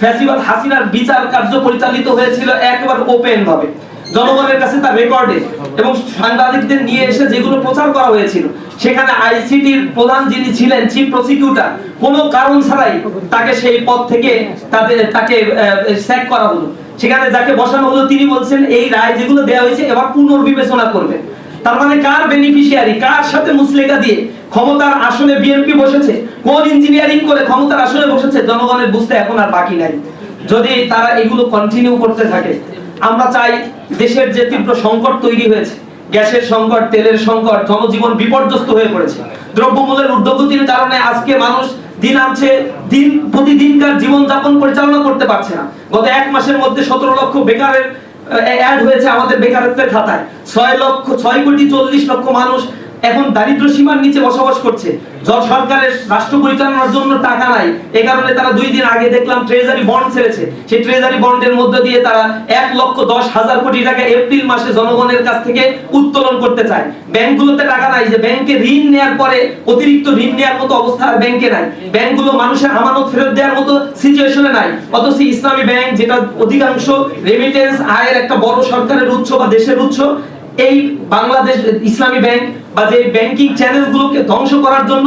ফ্যাসিবাদ হাসিনার বিচার কার্য পরিচালিত হয়েছিল একেবারে ওপেন ভাবে, জনগণের কাছে তার রেকর্ডে, এবং সাংবাদিকদের নিয়ে এসে যেগুলো প্রচার করা হয়েছিল, সেখানে আইসিটির প্রধান যিনি ছিলেন চিফ প্রসিকিউটর, কোনো কারণ ছাড়াই তাকে সেই পদ থেকে তাকে স্যাক করা হলো। সেখানে যাকে বসানো হলো তিনি বলছেন এই রায় যেগুলো দেওয়া হয়েছে এবার পুনর্বিবেচনা করবেন। তার মানে কার বেনিফিশিয়ারি, কার সাথে মুসলেকা দিয়ে ক্ষমতার আসনে বিএনপি বসেছে, কোন ইঞ্জিনিয়ারিং করে ক্ষমতার আসনে বসেছে, জনগণের বুঝতে এখন আর বাকি নাই। যদি তারা এগুলো কন্টিনিউ করতে থাকে, আমরা চাই দেশের যে তীব্র সংকট তৈরি হয়েছে, গ্যাসের সংকট, তেলের সংকট, জনজীবন বিপর্যস্ত হয়ে পড়েছে, দ্রব্যমূল্যের ঊর্ধ্বগতির কারণে আজকে মানুষ দিন আনছে দিন প্রতিদিনকার জীবন যাপন পরিচালনা করতে পারছে না। গত এক মাসের মধ্যে 17 লক্ষ বেকারের অ্যাড হয়েছে আমাদের বেকারত্বের খাতায়। 6,40,00,000 মানুষ এখন দারিদ্র সীমার নিচে বসবাস করছে। সরকারের রাষ্ট্র পরিচালনার জন্য টাকা নাই, এই কারণে তারা 2 দিন আগে দেখলাম ট্রেজারি বন্ড ছেড়েছে। সেই ট্রেজারি বন্ডের মধ্যে দিয়ে তারা 1,10,000 কোটি টাকা এপ্রিল মাসে জনগণের কাছ থেকে উত্তোলন করতে চায়। ব্যাংকগুলোতে টাকা নাই, যে ব্যাংকে ঋণ নেওয়ার পরে অতিরিক্ত ঋণ নেওয়ার মতো অবস্থা আর ব্যাংকে নাই। ব্যাংকগুলো মানুষের আমানত ফেরত দেওয়ার মতো সিচুয়েশনে নাই। অথচ ইসলামী ব্যাংক, যেটা অধিকাংশ রেমিটেন্স আয়ের একটা বড় সরকারের উৎস বা দেশের উৎস, এই বাংলাদেশ ইসলামী ব্যাংক বা যে ব্যাংকিং চ্যানেলগুলোকে ধ্বংস করার জন্য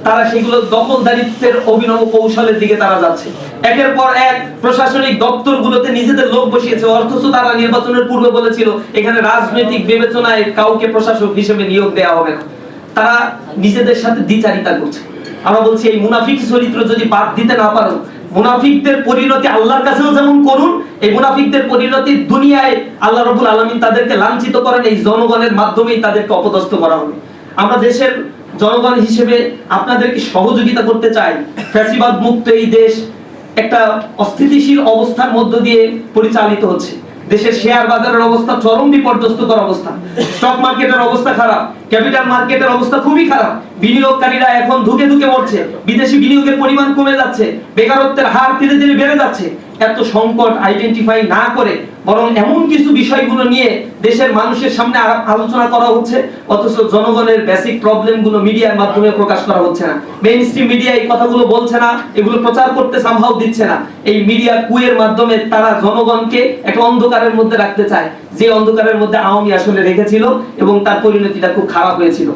তারা সেগুলো দখলদারিত্বের অভিনব কৌশলের দিকে তারা যাচ্ছে। একের পর এক প্রশাসনিক দপ্তরগুলোতে নিজেদের লোক বসিয়েছে, অথচ তারা নির্বাচনের পূর্বে বলেছিল এখানে রাজনৈতিক বিবেচনায় কাউকে প্রশাসক হিসেবে নিয়োগ দেওয়া হবে না। তারা নিজেদের সাথে দ্বিচারিতা করছে। আমরা বলছি এই মুনাফিক চরিত্র যদি বাদ দিতে না পারো, মুনাফিকদের পরিণতি আল্লাহর কাছেও যেমন করুন, এই মুনাফিকদের পরিণতি দুনিয়ায় আল্লাহ রাব্বুল আলামিন তাদেরকে লাঞ্ছিত করেন, এই জনগণের মাধ্যমেই তাদেরকে অপদস্থ করা হবে। আমরা দেশের জনগণ হিসেবে আপনাদেরকে সহযোগিতা করতে চাই। ফ্যাসিবাদ মুক্ত এই দেশ একটা অস্থিতিশীল অবস্থার মধ্য দিয়ে পরিচালিত হচ্ছে। দেশের শেয়ার বাজারের অবস্থা চরম বিপর্যস্তকর অবস্থা, স্টক মার্কেটের অবস্থা খারাপ, ক্যাপিটাল মার্কেটের অবস্থা খুবই খারাপ। বিনিয়োগকারীরা এখন ধুকে ধুকে মরছে, বিদেশি বিনিয়োগের পরিমাণ কমে যাচ্ছে, বেকারত্বের হার ধীরে ধীরে বেড়ে যাচ্ছে। এত সংকট আইডেন্টিফাই না করে বরং এমন কিছু বিষয়গুলো নিয়ে দেশের মানুষের সামনে আলোচনা করা হচ্ছে, অথচ জনগণের বেসিক প্রবলেমগুলো মিডিয়ার মাধ্যমে প্রকাশ করা হচ্ছে না। মেইনস্ট্রিম মিডিয়া এই কথাগুলো বলছে না, এগুলো প্রচার করতে সামহাও দিচ্ছে না। এই মিডিয়া কুয়ের মাধ্যমে তারা জনগণকে একটা অন্ধকারের মধ্যে রাখতে চায়, যে অন্ধকারের মধ্যে আওয়ামী আসলে রেখেছিল এবং তার পরিণতিটা খুব খারাপ হয়েছিল।